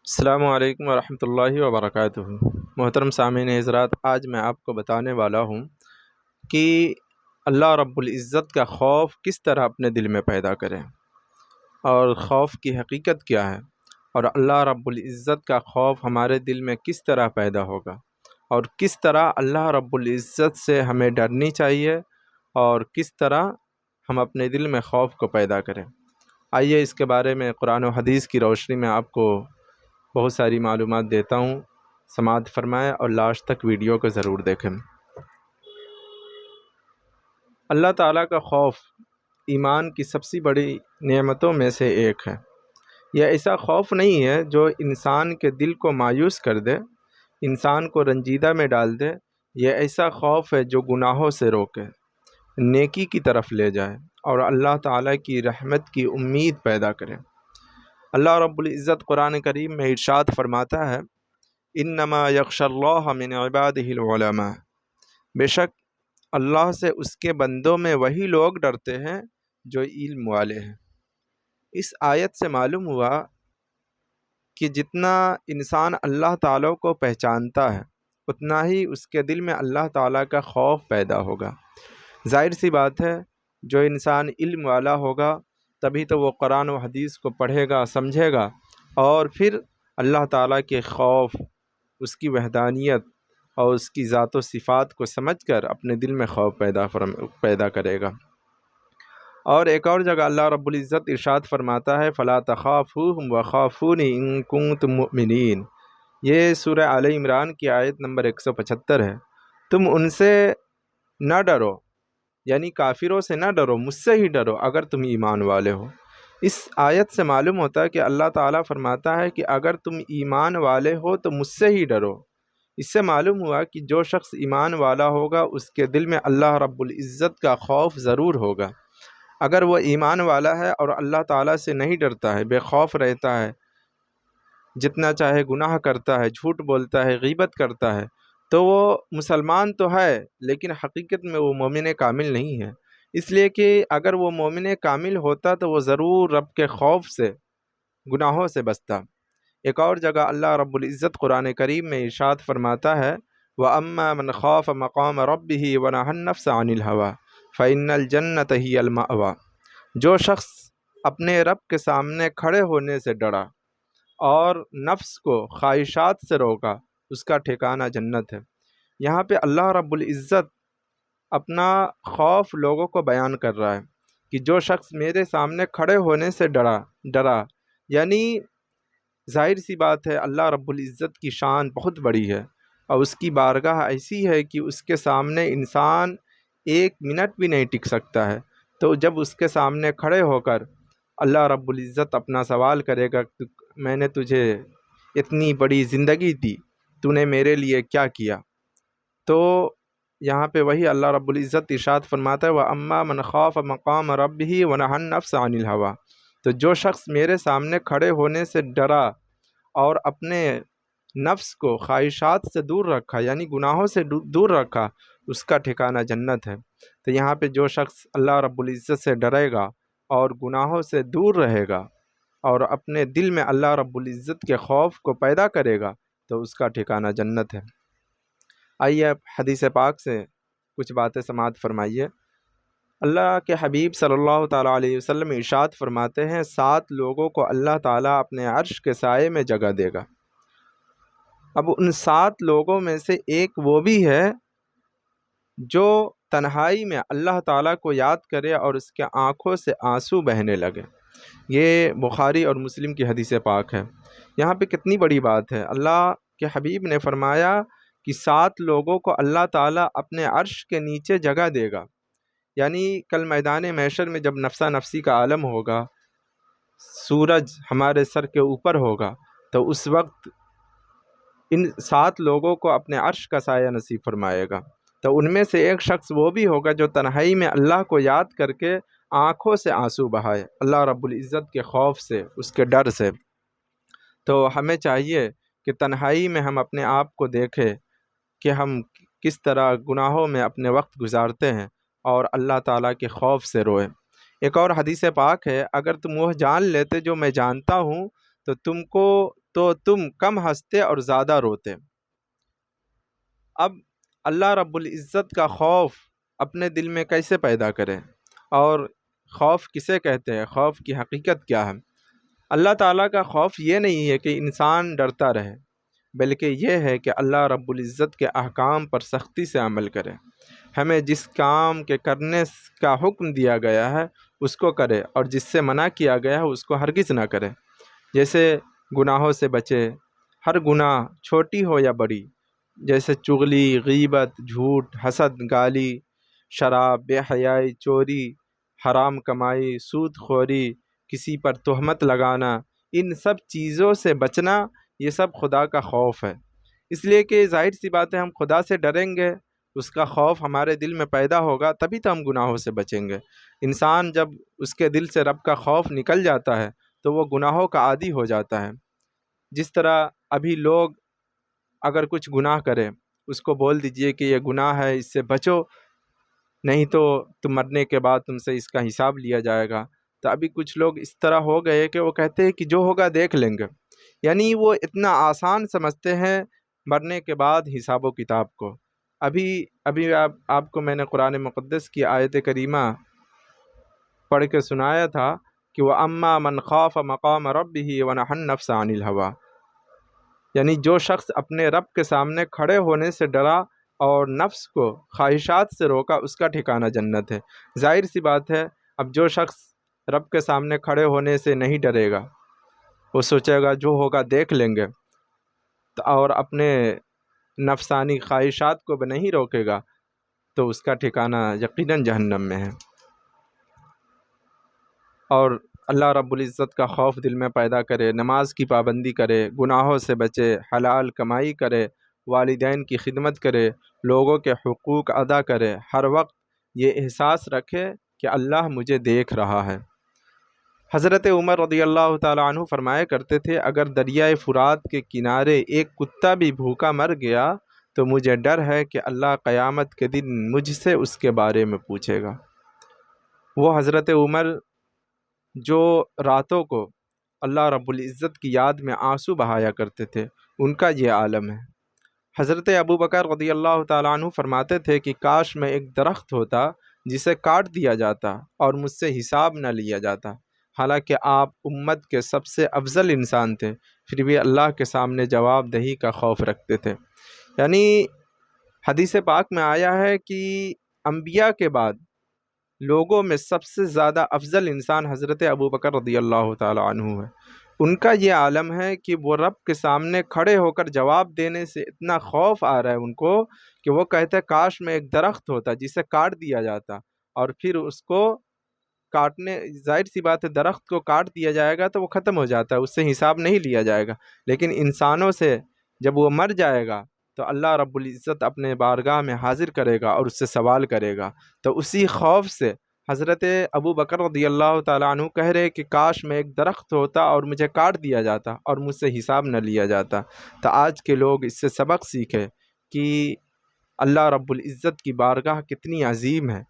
السلام علیکم ورحمۃ اللہ وبرکاتہ۔ محترم سامعین حضرات، آج میں آپ کو بتانے والا ہوں کہ اللہ رب العزت کا خوف کس طرح اپنے دل میں پیدا کریں، اور خوف کی حقیقت کیا ہے، اور اللہ رب العزت کا خوف ہمارے دل میں کس طرح پیدا ہوگا، اور کس طرح اللہ رب العزت سے ہمیں ڈرنی چاہیے، اور کس طرح ہم اپنے دل میں خوف کو پیدا کریں۔ آئیے اس کے بارے میں قرآن و حدیث کی روشنی میں آپ کو بہت ساری معلومات دیتا ہوں۔ سماعت فرمائیں اور لاسٹ تک ویڈیو کو ضرور دیکھیں۔ اللہ تعالیٰ کا خوف ایمان کی سب سے بڑی نعمتوں میں سے ایک ہے۔ یہ ایسا خوف نہیں ہے جو انسان کے دل کو مایوس کر دے، انسان کو رنجیدہ میں ڈال دے۔ یہ ایسا خوف ہے جو گناہوں سے روکے، نیکی کی طرف لے جائے، اور اللہ تعالیٰ کی رحمت کی امید پیدا کرے۔ اللہ رب العزت قرآن کریم میں ارشاد فرماتا ہے، انما یخشی اللہ من عبادہ العلماء، بے شک اللہ سے اس کے بندوں میں وہی لوگ ڈرتے ہیں جو علم والے ہیں۔ اس آیت سے معلوم ہوا کہ جتنا انسان اللہ تعالیٰ کو پہچانتا ہے، اتنا ہی اس کے دل میں اللہ تعالیٰ کا خوف پیدا ہوگا۔ ظاہر سی بات ہے، جو انسان علم والا ہوگا تبھی تو وہ قرآن و حدیث کو پڑھے گا، سمجھے گا، اور پھر اللہ تعالیٰ کے خوف، اس کی وحدانیت اور اس کی ذات و صفات کو سمجھ کر اپنے دل میں خوف پیدا کرے گا۔ اور ایک اور جگہ اللہ رب العزت ارشاد فرماتا ہے، فَلَا تَخَافُوهُمْ وَخَافُونِ إِن كُنتُم مُؤْمِنِينَ۔ یہ سورہ آل عمران کی آیت نمبر 175 ہے۔ تم ان سے نہ ڈرو، یعنی کافروں سے نہ ڈرو، مجھ سے ہی ڈرو اگر تم ایمان والے ہو۔ اس آیت سے معلوم ہوتا ہے کہ اللہ تعالیٰ فرماتا ہے کہ اگر تم ایمان والے ہو تو مجھ سے ہی ڈرو۔ اس سے معلوم ہوا کہ جو شخص ایمان والا ہوگا اس کے دل میں اللہ رب العزت کا خوف ضرور ہوگا۔ اگر وہ ایمان والا ہے اور اللہ تعالیٰ سے نہیں ڈرتا ہے، بے خوف رہتا ہے، جتنا چاہے گناہ کرتا ہے، جھوٹ بولتا ہے، غیبت کرتا ہے، تو وہ مسلمان تو ہے لیکن حقیقت میں وہ مومن کامل نہیں ہے۔ اس لیے کہ اگر وہ مومن کامل ہوتا تو وہ ضرور رب کے خوف سے، گناہوں سے بچتا۔ ایک اور جگہ اللہ رب العزت قرآن کریم میں ارشاد فرماتا ہے، وَأَمَّا مَنْ خَافَ مَقَامَ رَبِّهِ وَنَهَى النَّفْسَ عَنِ الْهَوَىٰ فَإِنَّ الْجَنَّةَ هِيَ الْمَأْوَىٰ۔ جو شخص اپنے رب کے سامنے کھڑے ہونے سے ڈرا اور نفس کو خواہشات سے روکا، اس کا ٹھکانہ جنت ہے۔ یہاں پہ اللہ رب العزت اپنا خوف لوگوں کو بیان کر رہا ہے کہ جو شخص میرے سامنے کھڑے ہونے سے ڈرا، یعنی ظاہر سی بات ہے اللہ رب العزت کی شان بہت بڑی ہے، اور اس کی بارگاہ ایسی ہے کہ اس کے سامنے انسان ایک منٹ بھی نہیں ٹک سکتا ہے۔ تو جب اس کے سامنے کھڑے ہو کر اللہ رب العزت اپنا سوال کرے گا، میں نے تجھے اتنی بڑی زندگی دی، تو نے میرے لیے کیا کیا؟ تو یہاں پہ وہی اللہ رب العزت ارشاد فرماتا ہے، وَأَمَّا مَنْ خَافَ مَقَامَ رَبِّهِ وَنَهَى النَّفْسَ عَنِ الْهَوَىٰ۔ تو جو شخص میرے سامنے کھڑے ہونے سے ڈرا اور اپنے نفس کو خواہشات سے دور رکھا، یعنی گناہوں سے دور رکھا، اس کا ٹھکانہ جنت ہے۔ تو یہاں پہ جو شخص اللہ رب العزت سے ڈرے گا اور گناہوں سے دور رہے گا اور اپنے دل میں اللہ رب العزت کے خوف کو پیدا کرے گا تو اس کا ٹھکانہ جنت ہے۔ آئیے اب حدیث پاک سے کچھ باتیں سماعت فرمائیے۔ اللہ کے حبیب صلی اللہ تعالیٰ علیہ وسلم ارشاد فرماتے ہیں، 7 لوگوں کو اللہ تعالیٰ اپنے عرش کے سائے میں جگہ دے گا۔ اب ان 7 لوگوں میں سے ایک وہ بھی ہے جو تنہائی میں اللہ تعالیٰ کو یاد کرے اور اس کے آنکھوں سے آنسو بہنے لگے۔ یہ بخاری اور مسلم کی حدیث پاک ہے۔ یہاں پہ کتنی بڑی بات ہے، اللہ کے حبیب نے فرمایا کہ 7 لوگوں کو اللہ تعالیٰ اپنے عرش کے نیچے جگہ دے گا، یعنی کل میدان محشر میں جب نفسا نفسی کا عالم ہوگا، سورج ہمارے سر کے اوپر ہوگا، تو اس وقت ان 7 لوگوں کو اپنے عرش کا سایہ نصیب فرمائے گا۔ تو ان میں سے ایک شخص وہ بھی ہوگا جو تنہائی میں اللہ کو یاد کر کے آنکھوں سے آنسو بہائے، اللہ رب العزت کے خوف سے، اس کے ڈر سے۔ تو ہمیں چاہیے کہ تنہائی میں ہم اپنے آپ کو دیکھیں کہ ہم کس طرح گناہوں میں اپنے وقت گزارتے ہیں اور اللہ تعالیٰ کے خوف سے روئیں۔ ایک اور حدیث پاک ہے، اگر تم وہ جان لیتے جو میں جانتا ہوں تو تم کو تو تم کم ہنستے اور زیادہ روتے۔ اب اللہ رب العزت کا خوف اپنے دل میں کیسے پیدا کرے، اور خوف کسے کہتے ہیں، خوف کی حقیقت کیا ہے؟ اللہ تعالیٰ کا خوف یہ نہیں ہے کہ انسان ڈرتا رہے، بلکہ یہ ہے کہ اللہ رب العزت کے احکام پر سختی سے عمل کرے، ہمیں جس کام کے کرنے کا حکم دیا گیا ہے اس کو کرے، اور جس سے منع کیا گیا ہے اس کو ہرگز نہ کرے۔ جیسے گناہوں سے بچے، ہر گناہ چھوٹی ہو یا بڑی، جیسے چغلی، غیبت، جھوٹ، حسد، گالی، شراب، بے حیائی، چوری، حرام کمائی، سود خوری، کسی پر تہمت لگانا، ان سب چیزوں سے بچنا، یہ سب خدا کا خوف ہے۔ اس لیے کہ ظاہر سی بات ہے، ہم خدا سے ڈریں گے، اس کا خوف ہمارے دل میں پیدا ہوگا، تبھی تو ہم گناہوں سے بچیں گے۔ انسان جب اس کے دل سے رب کا خوف نکل جاتا ہے تو وہ گناہوں کا عادی ہو جاتا ہے۔ جس طرح ابھی لوگ اگر کچھ گناہ کرے، اس کو بول دیجئے کہ یہ گناہ ہے، اس سے بچو، نہیں تو تم مرنے کے بعد تم سے اس کا حساب لیا جائے گا۔ تو ابھی کچھ لوگ اس طرح ہو گئے کہ وہ کہتے ہیں کہ جو ہوگا دیکھ لیں گے، یعنی وہ اتنا آسان سمجھتے ہیں مرنے کے بعد حساب و کتاب کو۔ ابھی آپ کو میں نے قرآن مقدس کی آیت کریمہ پڑھ کے سنایا تھا کہ وَأَمَّا مَنْ خَافَ مَقَامَ رَبِّهِ وَنَهَى النَّفْسَ عَنِ الْهَوَىٰ، یعنی جو شخص اپنے رب کے سامنے کھڑے ہونے سے ڈرا اور نفس کو خواہشات سے روکا، اس کا ٹھکانہ جنت ہے۔ ظاہر سی بات ہے، اب جو شخص رب کے سامنے کھڑے ہونے سے نہیں ڈرے گا، وہ سوچے گا جو ہوگا دیکھ لیں گے، اور اپنے نفسانی خواہشات کو بھی نہیں روکے گا، تو اس کا ٹھکانہ یقیناً جہنم میں ہے۔ اور اللہ رب العزت کا خوف دل میں پیدا کرے، نماز کی پابندی کرے، گناہوں سے بچے، حلال کمائی کرے، والدین کی خدمت کرے، لوگوں کے حقوق ادا کرے، ہر وقت یہ احساس رکھے کہ اللہ مجھے دیکھ رہا ہے۔ حضرت عمر رضی اللہ تعالیٰ عنہ فرمایا کرتے تھے، اگر دریائے فرات کے کنارے ایک کتا بھی بھوکا مر گیا تو مجھے ڈر ہے کہ اللہ قیامت کے دن مجھ سے اس کے بارے میں پوچھے گا۔ وہ حضرت عمر جو راتوں کو اللہ رب العزت کی یاد میں آنسو بہایا کرتے تھے، ان کا یہ عالم ہے۔ حضرت ابوبکر رضی اللہ تعالیٰ عنہ فرماتے تھے کہ کاش میں ایک درخت ہوتا جسے کاٹ دیا جاتا اور مجھ سے حساب نہ لیا جاتا، حالانکہ آپ امت کے سب سے افضل انسان تھے، پھر بھی اللہ کے سامنے جواب دہی کا خوف رکھتے تھے۔ یعنی حدیث پاک میں آیا ہے کہ انبیاء کے بعد لوگوں میں سب سے زیادہ افضل انسان حضرت ابوبکر رضی اللہ تعالیٰ عنہ ہے۔ ان کا یہ عالم ہے کہ وہ رب کے سامنے کھڑے ہو کر جواب دینے سے اتنا خوف آ رہا ہے ان کو کہ وہ کہتے ہیں کاش میں ایک درخت ہوتا جسے کاٹ دیا جاتا، اور پھر اس کو کاٹنے، ظاہر سی بات ہے درخت کو کاٹ دیا جائے گا تو وہ ختم ہو جاتا ہے، اس سے حساب نہیں لیا جائے گا، لیکن انسانوں سے جب وہ مر جائے گا تو اللہ رب العزت اپنے بارگاہ میں حاضر کرے گا اور اس سے سوال کرے گا۔ تو اسی خوف سے حضرت ابوبکر رضی اللہ تعالیٰ عنہ کہہ رہے کہ کاش میں ایک درخت ہوتا اور مجھے کاٹ دیا جاتا اور مجھ سے حساب نہ لیا جاتا۔ تو آج کے لوگ اس سے سبق سیکھے کہ اللہ رب العزت کی بارگاہ کتنی عظیم ہے،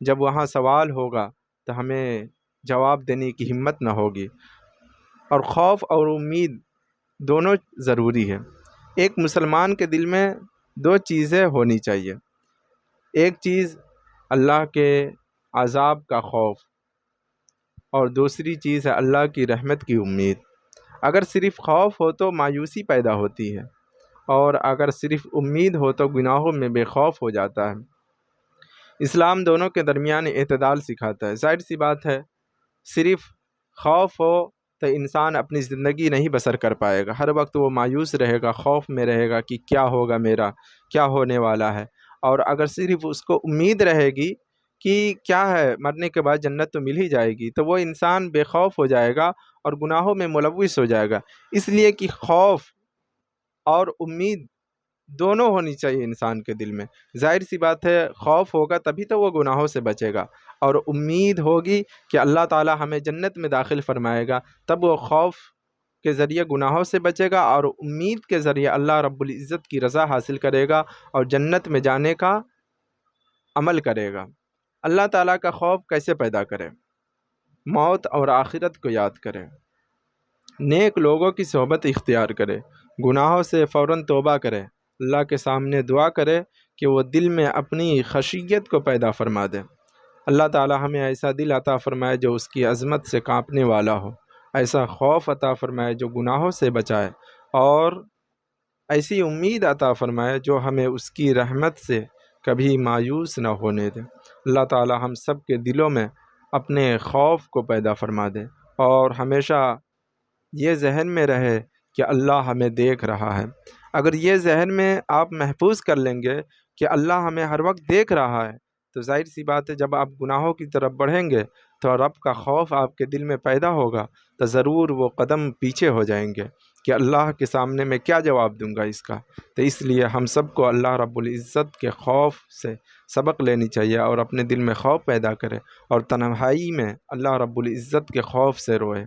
جب وہاں سوال ہوگا تو ہمیں جواب دینے کی ہمت نہ ہوگی۔ اور خوف اور امید دونوں ضروری ہے۔ ایک مسلمان کے دل میں دو چیزیں ہونی چاہیے، ایک چیز اللہ کے عذاب کا خوف، اور دوسری چیز ہے اللہ کی رحمت کی امید۔ اگر صرف خوف ہو تو مایوسی پیدا ہوتی ہے، اور اگر صرف امید ہو تو گناہوں میں بے خوف ہو جاتا ہے۔ اسلام دونوں کے درمیان اعتدال سکھاتا ہے۔ ظاہر سی بات ہے، صرف خوف ہو تو انسان اپنی زندگی نہیں بسر کر پائے گا، ہر وقت وہ مایوس رہے گا، خوف میں رہے گا کہ کیا ہوگا میرا، کیا ہونے والا ہے۔ اور اگر صرف اس کو امید رہے گی کہ کیا ہے مرنے کے بعد جنت تو مل ہی جائے گی، تو وہ انسان بے خوف ہو جائے گا اور گناہوں میں ملوث ہو جائے گا۔ اس لیے کہ خوف اور امید دونوں ہونی چاہیے انسان کے دل میں۔ ظاہر سی بات ہے، خوف ہوگا تبھی تو وہ گناہوں سے بچے گا، اور امید ہوگی کہ اللہ تعالی ہمیں جنت میں داخل فرمائے گا، تب وہ خوف کے ذریعے گناہوں سے بچے گا اور امید کے ذریعے اللہ رب العزت کی رضا حاصل کرے گا اور جنت میں جانے کا عمل کرے گا۔ اللہ تعالیٰ کا خوف کیسے پیدا کرے؟ موت اور آخرت کو یاد کرے، نیک لوگوں کی صحبت اختیار کرے، گناہوں سے فوراً توبہ کرے، اللہ کے سامنے دعا کرے کہ وہ دل میں اپنی خشیت کو پیدا فرما دے۔ اللہ تعالی ہمیں ایسا دل عطا فرمائے جو اس کی عظمت سے کانپنے والا ہو، ایسا خوف عطا فرمائے جو گناہوں سے بچائے، اور ایسی امید عطا فرمائے جو ہمیں اس کی رحمت سے کبھی مایوس نہ ہونے دے۔ اللہ تعالی ہم سب کے دلوں میں اپنے خوف کو پیدا فرما دے، اور ہمیشہ یہ ذہن میں رہے کہ اللہ ہمیں دیکھ رہا ہے۔ اگر یہ ذہن میں آپ محفوظ کر لیں گے کہ اللہ ہمیں ہر وقت دیکھ رہا ہے، تو ظاہر سی بات ہے جب آپ گناہوں کی طرف بڑھیں گے تو رب کا خوف آپ کے دل میں پیدا ہوگا، تو ضرور وہ قدم پیچھے ہو جائیں گے کہ اللہ کے سامنے میں کیا جواب دوں گا اس کا۔ تو اس لیے ہم سب کو اللہ رب العزت کے خوف سے سبق لینی چاہیے، اور اپنے دل میں خوف پیدا کرے، اور تنہائی میں اللہ رب العزت کے خوف سے روئے۔